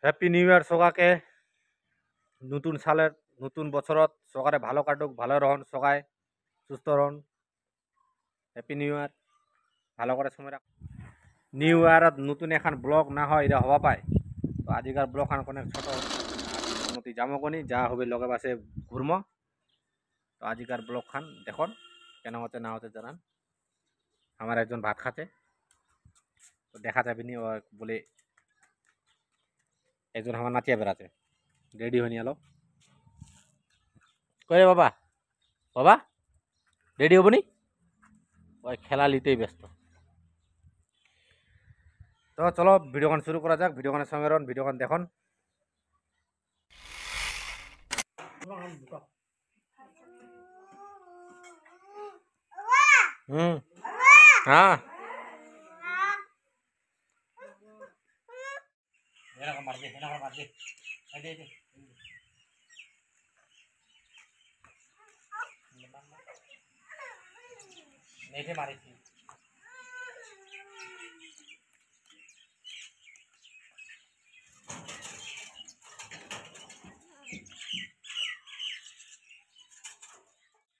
happy new year সকাকে নতুন সালের নতুন বছরত সকালে ভালো কাটুক ভালো রহন সকায় সুস্থ রহন হ্যাপি নিউ ইয়ার ভালো করে সময় রাখ নিউ ইয়ারত নতুন এখন ব্লগ না হয় এটা হওয়া পায় তো আজিকার ব্লগ খান অনেক ছোট মতি জামকনি যা হবে লগে পাশে ঘুরম তো আজিকার ব্লগ খান দেখুন কেন হতে না হতে জানান আমার একজন ভাত খাতে তো দেখা যাবে নি বলে একজন আমার নাচিয়া বেড়াতে রেডি হয়ে নিয়ে এলো কই রে বাবা বাবা রেডি হবো নি ওই খেলা নিতেই ব্যস্ত তো চলো ভিডিওখান শুরু করা যাক ভিডিওখানের সঙ্গে রন ভিডিওখান দেখুন হ্যাঁ মারিছি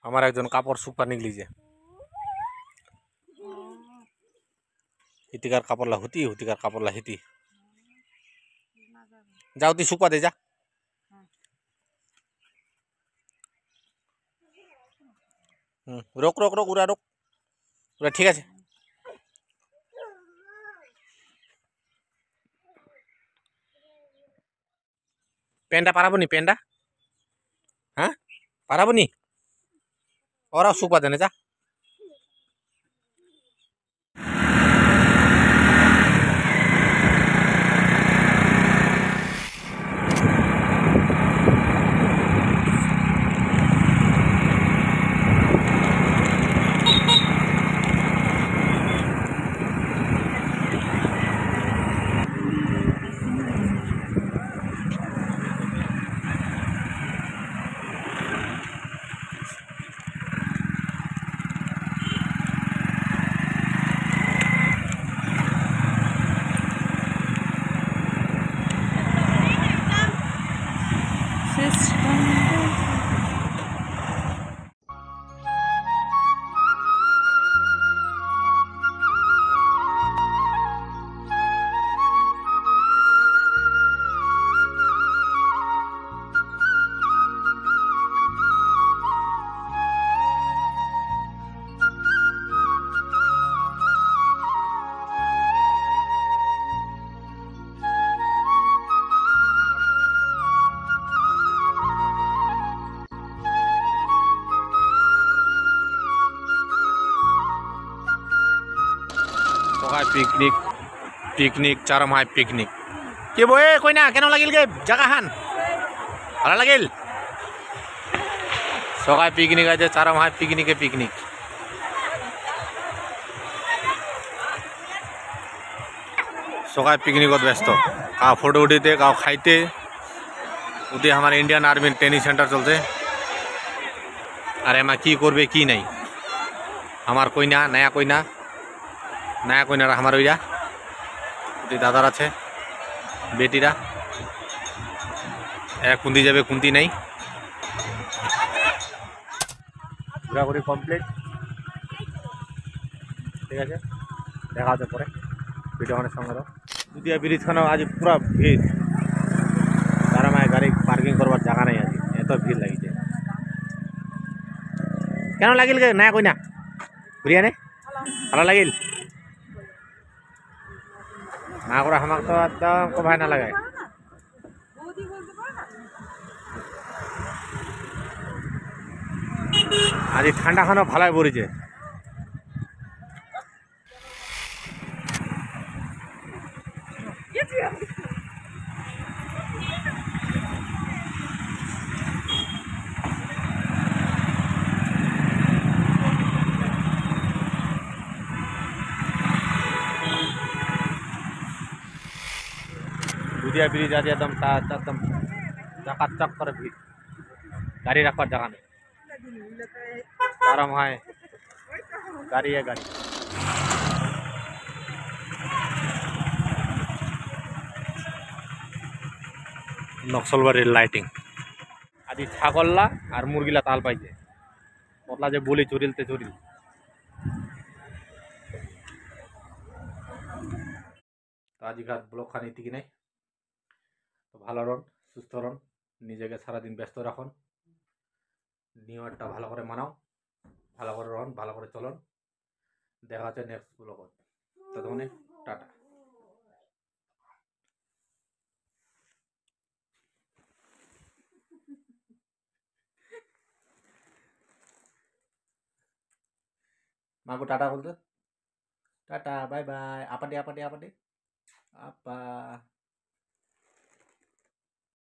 আমার একজন কাপড় শুকা নিগলিছে হিতিকার কাপড় লা হুতি হুতিকার কাপড় লা হিতি যাও তুই শুকা দে যা রোক রোক রোক উড়া রোক উড়া ঠিক আছে প্যান্টটা পারাবো নি প্যান্টটা হ্যাঁ পারাবো নি ওরা শুকা দেনে যা পিকনিক পিকনিক চারমাই পিকনিক কি বয়ে কই না কেন লাগিল গে জায়গাখান ভালো লাগিল সকাল পিকনিক আছে চারমাই পিকনিকে পিকনিক সকাল পিকনিকত ব্যস্ত কাউ ফটো উঠিতে কাউ খাইতে উঠে আমার ইন্ডিয়ান আর্মির ট্রেনিং সেন্টার চলছে আর এমা কি করবে কি নাই আমার কইনা নয়া কইনারা আমার ওইরা দাদার আছে বেটিরা এক কুন্তি যাবে কুন্তি নাই ঘোরাঘুরি কমপ্লিট ঠিক আছে দেখা হচ্ছে পরে ভিডিওখানের সঙ্গে দুদিয়া ব্রিজখানে আজ পুরা ভিড় তারা মায়ের গাড়ি পার্কিং করবার জায়গা নাই আজ এত ভিড় লাগিছে কেন লাগিল গে নয়া কইনা ঘুরিয়া নে ভালো লাগিল না করে আমাকে তো একদম কোভায় না লাগায় আজ ঠান্ডা খানো ভালোই পড়েছে দুদিয়া ব্রিজ আছে একদম চাকাচাক করে ভিড় গাড়ি রাখবার জায়গা নেই আরাম হয় গাড়ি গাড়ি নকশলবাড়ির লাইটিং আজি ছাগললা আর মুরগিলা তাল পাইছে পতলা যে বলি চুরিলতে চুরিল তো আজিকার ব্লগ খানি এতিকি নাই তো ভালো রন সুস্থ রন নিজেকে সারাদিন ব্যস্ত রাখুন নিউ ইয়ারটা ভালো করে মানাও ভালো করে রন ভালো করে চলন দেখা হচ্ছে নেক্সট ব্লগত ততক্ষণে টাটা মাগো টাটা বলতো টাটা বাই বাই আপা দে আপা দে আপা দে আপা